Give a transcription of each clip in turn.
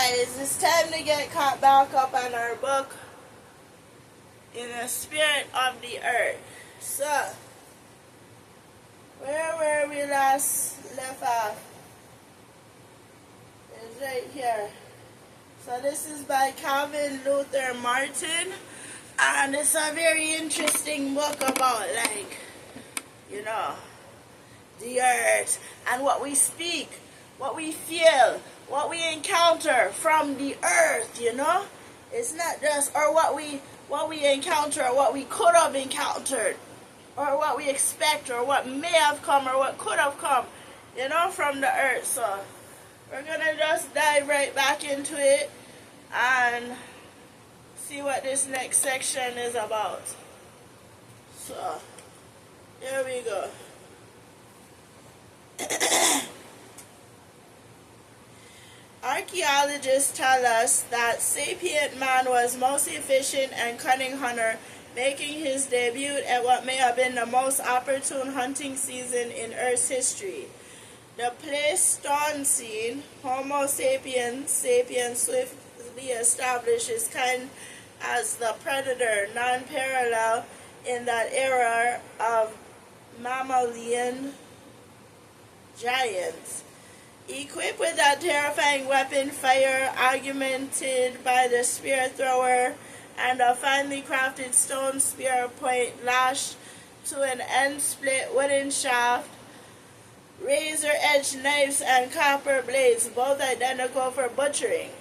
guys, it's time to get caught back up on our book, In the Spirit of the Earth. So, where were we last left off? It's right here. So this is by Calvin Luther Martin, and it's a very interesting book about, the earth and what we speak, what we feel, what we encounter from the earth, It's not just, or what we encounter, or what we could have encountered, or what we expect, or what may have come, or what could have come, from the earth. So we're going to just dive right back into it and see what this next section is about. So, here we go. Archaeologists tell us that sapient man was most efficient and cunning hunter, making his debut at what may have been the most opportune hunting season in Earth's history. The Pleistocene Homo sapiens swiftly established his kind as the predator, non-parallel in that era of mammalian giants. Equipped with that terrifying weapon, fire, augmented by the spear thrower and a finely crafted stone spear point lashed to an end-split wooden shaft, razor-edged knives and copper blades, both identical for butchering.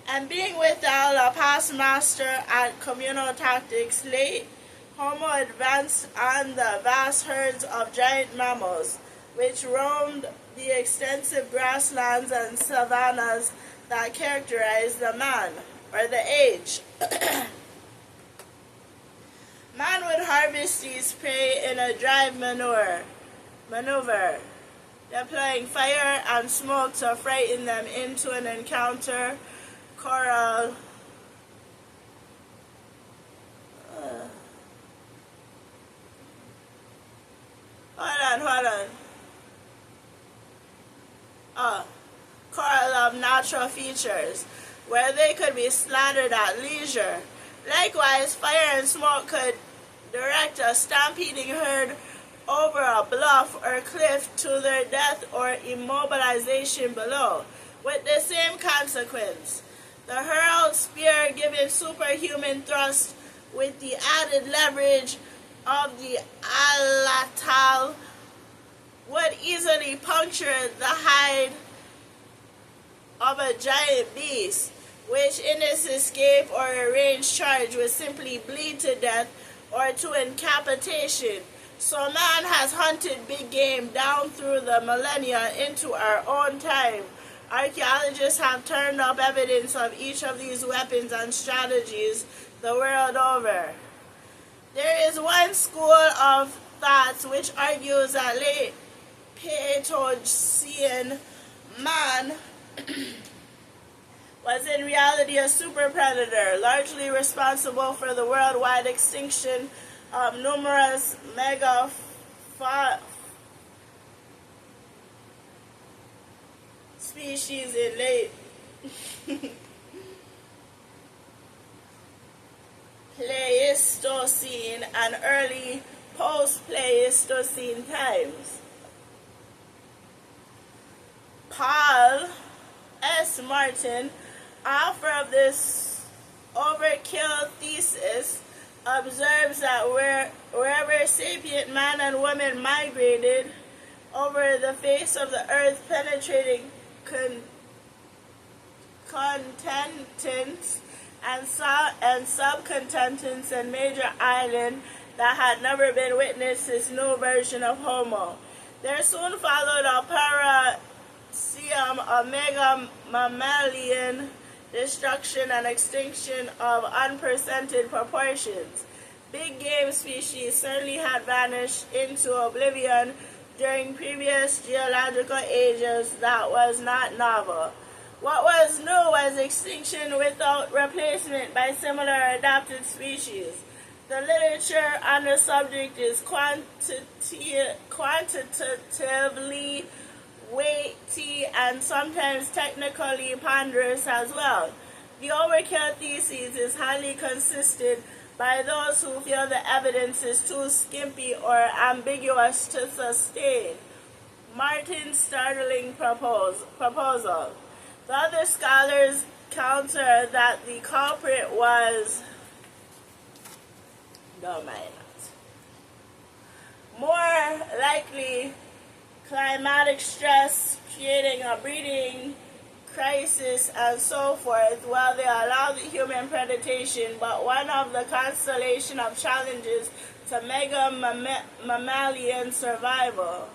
And being withal a past master at communal tactics, late Homo advanced on the vast herds of giant mammals, which roamed the extensive grasslands and savannas that characterize the man, or the age. Man would harvest these prey in a drive maneuver, deploying fire and smoke to frighten them into an encounter. Hold on. Coral of natural features, where they could be slaughtered at leisure. Likewise, fire and smoke could direct a stampeding herd over a bluff or cliff to their death or immobilization below, with the same consequence. The hurled spear, given superhuman thrust with the added leverage of the alatal, would easily puncture the hide of a giant beast, which in its escape or a ranged charge would simply bleed to death or to incapacitation. So man has hunted big game down through the millennia into our own time. Archaeologists have turned up evidence of each of these weapons and strategies the world over. There is one school of thought which argues that late Pleistocene man was in reality a super predator, largely responsible for the worldwide extinction of numerous species in late Pleistocene and early post-Pleistocene times. Paul S. Martin, author of this overkill thesis, observes that wherever sapient man and woman migrated over the face of the earth, penetrating continents and subcontinents and major islands that had never been witnessed this new version of Homo. There soon followed a a mega mammalian destruction and extinction of unprecedented proportions. Big game species certainly had vanished into oblivion during previous geological ages. That was not novel. What was new was extinction without replacement by similar adapted species. The literature on the subject is quantitatively weighty, and sometimes technically ponderous as well. The overkill thesis is highly contested by those who feel the evidence is too skimpy or ambiguous to sustain Martin's startling proposal. The other scholars counter that the culprit was more likely climatic stress, creating a breeding crisis, and so forth, while they allow the human predation, but one of the constellation of challenges to mammalian survival.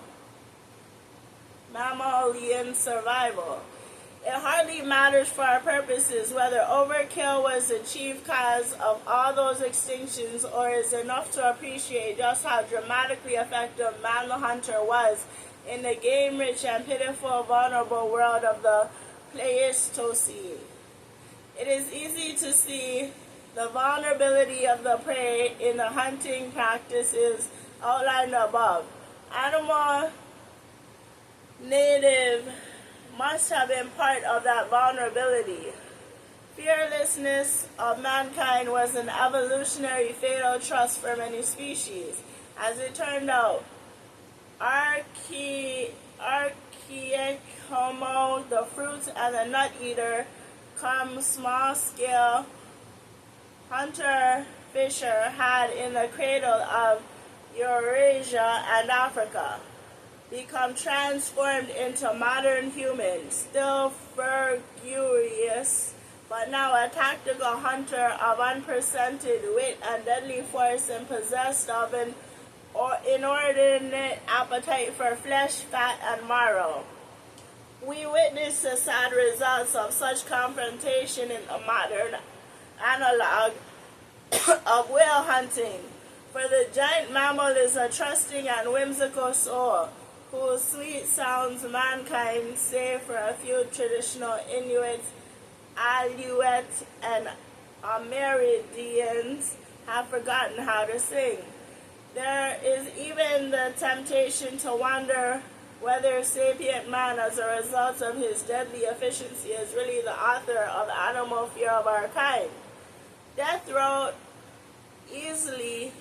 It hardly matters for our purposes whether overkill was the chief cause of all those extinctions, or is enough to appreciate just how dramatically effective man the hunter was in the game-rich and pitiful vulnerable world of the Pleistocene. It is easy to see the vulnerability of the prey in the hunting practices outlined above. Animal native must have been part of that vulnerability. Fearlessness of mankind was an evolutionary fatal trust for many species. As it turned out, archaic Homo, the fruit and the nut eater, come small-scale hunter-fisher, had in the cradle of Eurasia and Africa become transformed into modern humans, still ferocious, but now a tactical hunter of unprecedented wit and deadly force, and possessed of an inordinate appetite for flesh, fat, and marrow. We witness the sad results of such confrontation in the modern analog of whale hunting, for the giant mammal is a trusting and whimsical soul, whose sweet sounds mankind, save for a few traditional Inuit, Aleut, and Amerindians, have forgotten how to sing. There is even the temptation to wonder whether sapient man, as a result of his deadly efficiency, is really the author of the animal fear of our kind. Death wrote easily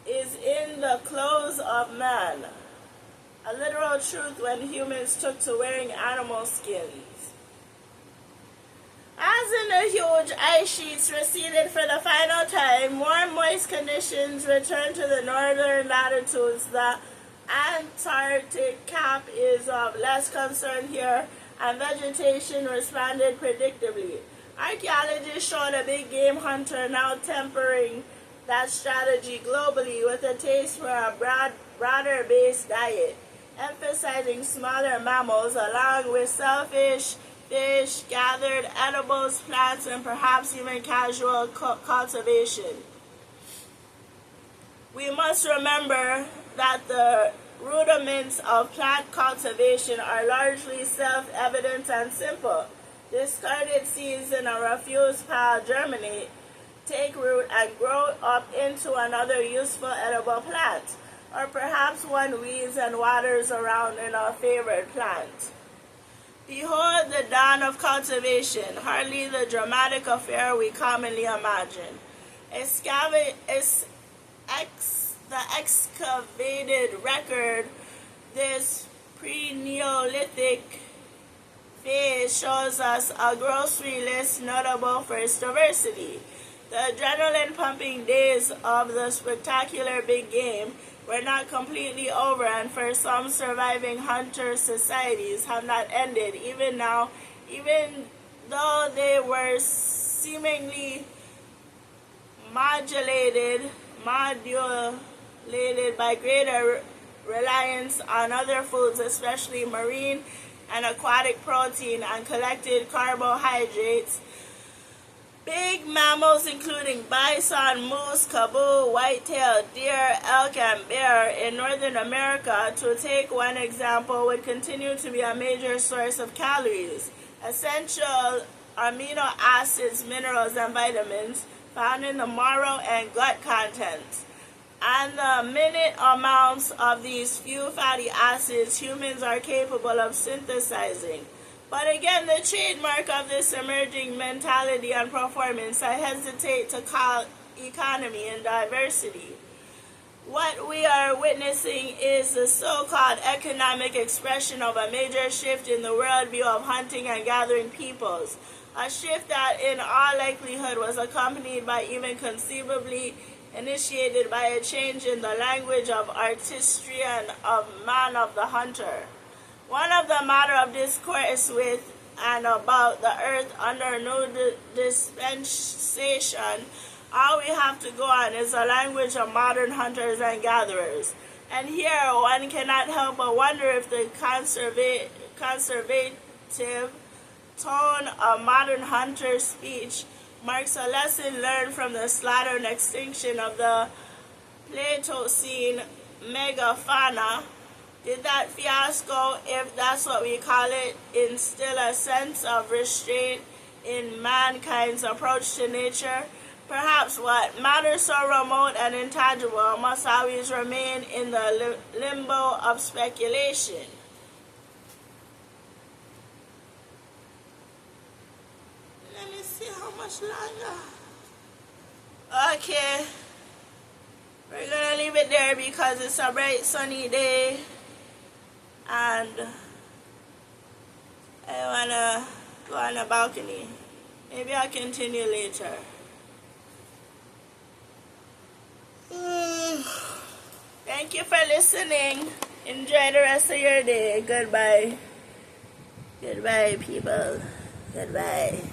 is in the clothes of man, a literal truth when humans took to wearing animal skins. As in the huge ice sheets receded for the final time, warm, moist conditions returned to the northern latitudes. The Antarctic cap is of less concern here, and vegetation responded predictably. Archaeologists showed a big game hunter now tempering that strategy globally with a taste for a broader-based diet, emphasizing smaller mammals along with shellfish, fish, gathered edibles, plants, and perhaps even casual cultivation. We must remember that the rudiments of plant cultivation are largely self-evident and simple. Discarded seeds in a refuse pile germinate, take root, and grow up into another useful edible plant, or perhaps one weeds and waters around in a favored plant. Behold the dawn of cultivation, hardly the dramatic affair we commonly imagine. The excavated record, this pre-Neolithic phase, shows us a grocery list notable for its diversity. The adrenaline-pumping days of the spectacular big game were not completely over, and for some surviving hunter societies have not ended even now, even though they were seemingly modulated by greater reliance on other foods, especially marine and aquatic protein and collected carbohydrates. Big mammals including bison, moose, caribou, whitetail, deer, elk, and bear in Northern America, to take one example, would continue to be a major source of calories. Essential amino acids, minerals, and vitamins found in the marrow and gut contents. and the minute amounts of these few fatty acids humans are capable of synthesizing. But again, the trademark of this emerging mentality and performance, I hesitate to call economy and diversity. What we are witnessing is the so-called economic expression of a major shift in the worldview of hunting and gathering peoples, a shift that in all likelihood was accompanied by, even conceivably initiated by, a change in the language of artistry and of man of the hunter. One of the matter of discourse with and about the earth under new dispensation, all we have to go on is the language of modern hunters and gatherers. And here one cannot help but wonder if the conservative tone of modern hunter speech marks a lesson learned from the slaughter and extinction of the Pleistocene megafauna. Did that fiasco, if that's what we call it, instill a sense of restraint in mankind's approach to nature? Perhaps what matters so remote and intangible must always remain in the limbo of speculation. Let me see how much longer. Okay. We're going to leave it there because it's a bright sunny day. And I want to go on the balcony. Maybe I'll continue later. Thank you for listening. Enjoy the rest of your day. Goodbye. Goodbye, people. Goodbye.